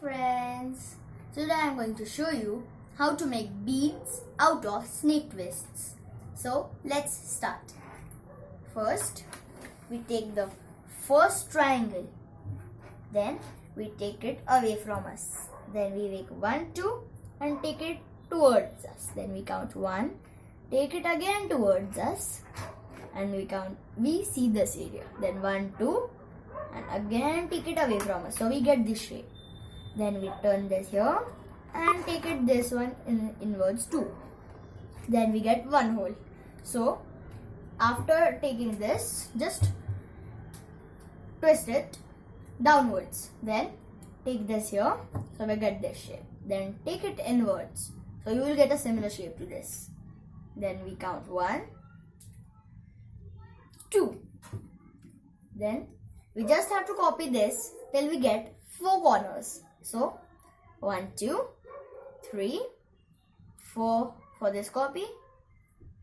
friends, today I am going to show you how to make beads out of snake twists. So let's start. First we take the first triangle, then we take it away from us, then we make 1, 2 and take it towards us, then we count 1, take it again towards us and we see this area, then 1, 2 and again take it away from us, so we get this shape. Then we turn this here and take it this one inwards too, then we get one hole. So after taking this, just twist it downwards, then take this here, so we get this shape, then take it inwards, so you will get a similar shape to this. Then we count 1, 2, then we just have to copy this till we get 4 corners. So 1, 2, 3, 4 for this copy,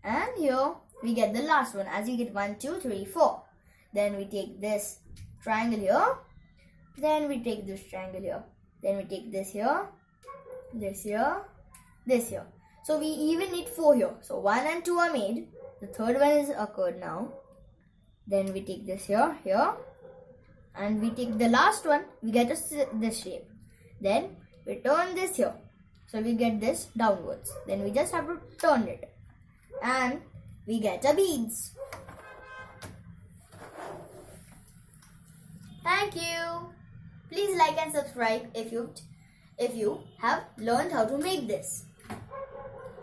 and here we get the last one as you get 1, 2, 3, 4. Then we take this triangle here, then we take this triangle here, then we take this here, this here, this here. So we even need 4 here. So 1 and 2 are made. The third one is occurred now. Then we take this here, here, and we take the last one. We get this shape. Then we turn this here, so we get this downwards. Then we just have to turn it, and we get a beads. Thank you. Please like and subscribe if you have learned how to make this.